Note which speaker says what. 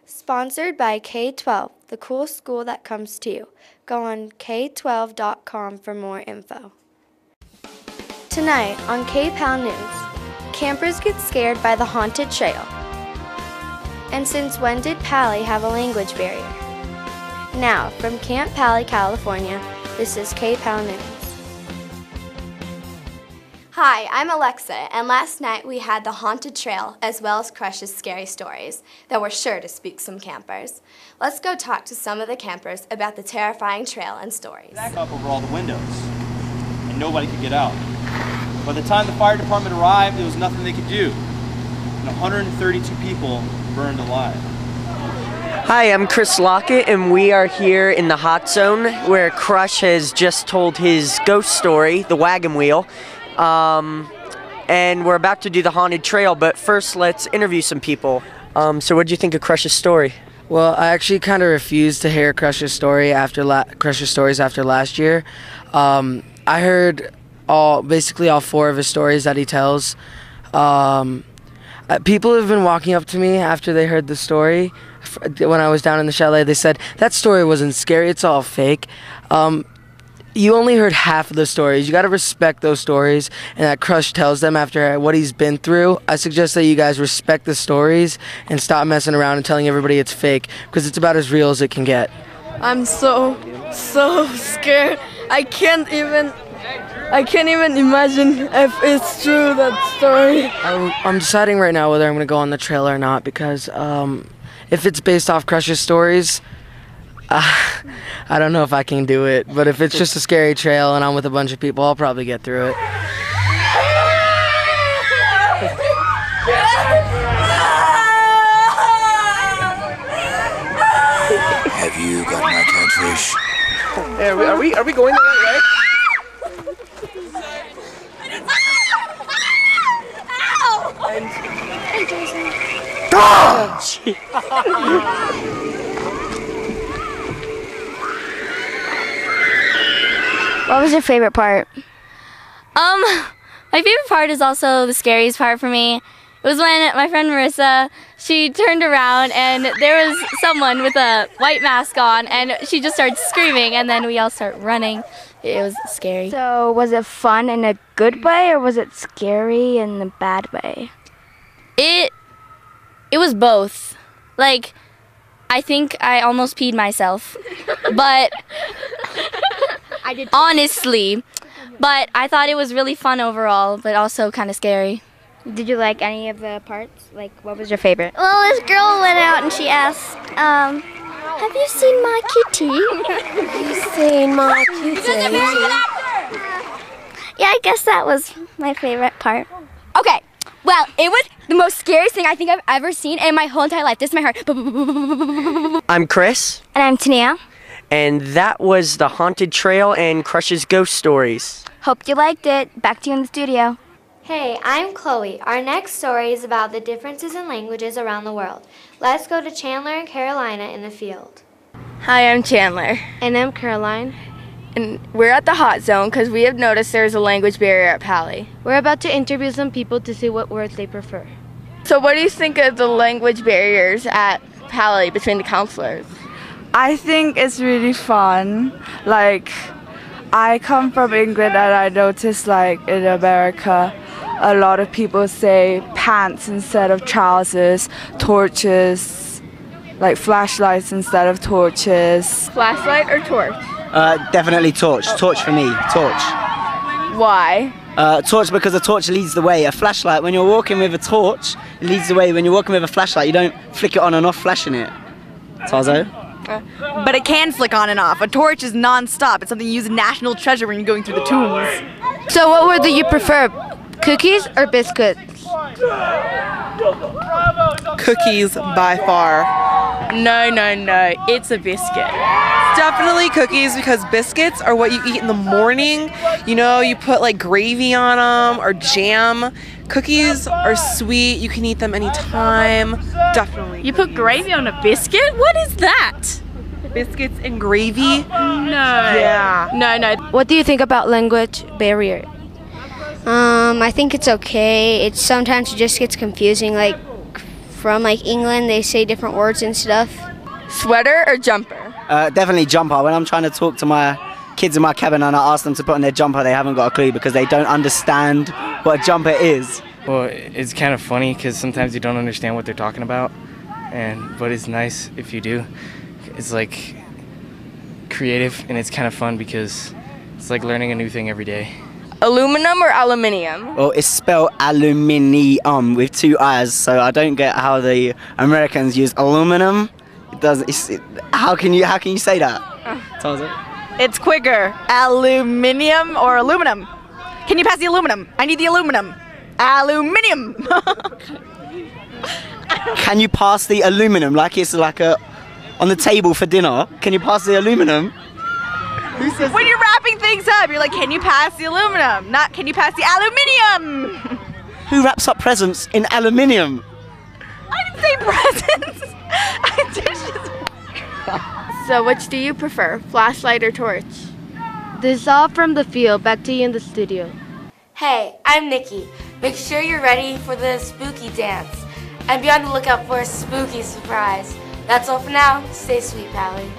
Speaker 1: Sponsored by K-12, the cool school that comes to you. Go on k12.com for more info. Tonight on KPAL News, campers get scared by the haunted trail. And since when did Pali have a language barrier? Now, from Camp Pali, California, this is KPAL News.
Speaker 2: Hi, I'm Alexa, and last night we had the haunted trail as well as Crush's scary stories that were sure to spook some campers. Let's go talk to some of the campers about the terrifying trail and stories.
Speaker 3: Back up over all the windows, and nobody could get out. By the time the fire department arrived, there was nothing they could do, and 132 people burned alive.
Speaker 4: Hi, I'm Chris Lockett, and we are here in the hot zone where Crush has just told his ghost story, the wagon wheel. And we're about to do the haunted trail, but first let's interview some people. So what did you think of Crush's story?
Speaker 5: Well, I actually kind of refused to hear Crush's stories after last year. I heard basically all 4 of his stories that he tells. People have been walking up to me after they heard the story. When I was down in the chalet, they said, that story wasn't scary, it's all fake. You only heard half of the stories. You got to respect those stories and that Crush tells them after what he's been through. I suggest that you guys respect the stories and stop messing around and telling everybody it's fake, because it's about as real as it can get.
Speaker 6: I'm so scared. I can't even imagine if it's true, that story.
Speaker 5: I'm deciding right now whether I'm going to go on the trail or not, because if it's based off Crush's stories, I don't know if I can do it, but if it's just a scary trail and I'm with a bunch of people, I'll probably get through it.
Speaker 7: Have you got my catfish?
Speaker 4: Hey, are we going the right way?
Speaker 1: What was your favorite part?
Speaker 8: My favorite part is also the scariest part for me. It was when my friend Marissa, she turned around and there was someone with a white mask on, and she just started screaming, and then we all start running. It was scary.
Speaker 1: So was it fun in a good way, or was it scary in a bad way?
Speaker 8: It was both. Like, I think I almost peed myself, but I did honestly. But I thought it was really fun overall, but also kind of scary.
Speaker 1: Did you like any of the parts? Like, what was your favorite?
Speaker 2: Well, this girl went out and she asked, have you seen my kitty? Have you seen my kitty? Yeah, I guess that was my favorite part.
Speaker 8: Okay, well, it was the most scariest thing I think I've ever seen in my whole entire life. This is my heart.
Speaker 4: I'm Chris.
Speaker 1: And I'm Tania.
Speaker 4: And that was the haunted trail and Crush's ghost stories.
Speaker 1: Hope you liked it. Back to you in the studio.
Speaker 9: Hey, I'm Chloe. Our next story is about the differences in languages around the world. Let's go to Chandler and Carolina in the field.
Speaker 6: Hi, I'm Chandler.
Speaker 1: And I'm Caroline.
Speaker 6: And we're at the hot zone because we have noticed there's a language barrier at Pali.
Speaker 1: We're about to interview some people to see what words they prefer.
Speaker 6: So what do you think of the language barriers at Pali between the counselors?
Speaker 10: I think it's really fun. Like, I come from England and I noticed, like, in America, a lot of people say pants instead of trousers, torches, like flashlights instead of torches.
Speaker 6: Flashlight or torch?
Speaker 11: Definitely torch. Torch for me. Torch.
Speaker 6: Why?
Speaker 11: Torch because a torch leads the way. A flashlight, when you're walking with a torch, it leads the way. When you're walking with a flashlight, you don't flick it on and off flashing it. Tazo?
Speaker 12: But it can flick on and off. A torch is non-stop. It's something you use in National Treasure when you're going through the tombs.
Speaker 1: So what word do you prefer, cookies or biscuits?
Speaker 13: Cookies by far.
Speaker 6: No, it's a biscuit.
Speaker 13: Definitely cookies, because biscuits are what you eat in the morning. You know, you put like gravy on them or jam. Cookies are sweet. You can eat them anytime. Definitely.
Speaker 6: You put gravy on a biscuit? What is that?
Speaker 13: Biscuits and gravy?
Speaker 6: No.
Speaker 13: Yeah.
Speaker 6: No.
Speaker 1: What do you think about language barrier?
Speaker 9: I think it's okay. It sometimes just gets confusing. Like,
Speaker 1: from, like England, they say different words and stuff.
Speaker 6: Sweater or jumper?
Speaker 11: Definitely jumper. When I'm trying to talk to my kids in my cabin and I ask them to put on their jumper, they haven't got a clue because they don't understand what a jumper is.
Speaker 14: Well, it's kind of funny because sometimes you don't understand what they're talking about, but it's nice if you do. It's like creative and it's kind of fun because it's like learning a new thing every day.
Speaker 6: Aluminum or aluminium?
Speaker 11: Well, it's spelled aluminium with 2 I's, so I don't get how the Americans use aluminum. It doesn't. How can you say that? Tell us it.
Speaker 12: It's quicker. Aluminium or aluminum? Can you pass the aluminum? I need the aluminum. Aluminium.
Speaker 11: Can you pass the aluminum like it's like on the table for dinner? Can you pass the aluminum? Who says
Speaker 12: when you're wrapping things up, you're like, can you pass the aluminum? Not, can you pass the aluminium?
Speaker 11: Who wraps up presents in aluminium?
Speaker 12: I didn't say presents.
Speaker 6: So which do you prefer, flashlight or torch?
Speaker 1: This is all from the field. Back to you in the studio.
Speaker 15: Hey, I'm Nikki. Make sure you're ready for the spooky dance. And be on the lookout for a spooky surprise. That's all for now. Stay sweet, Pally.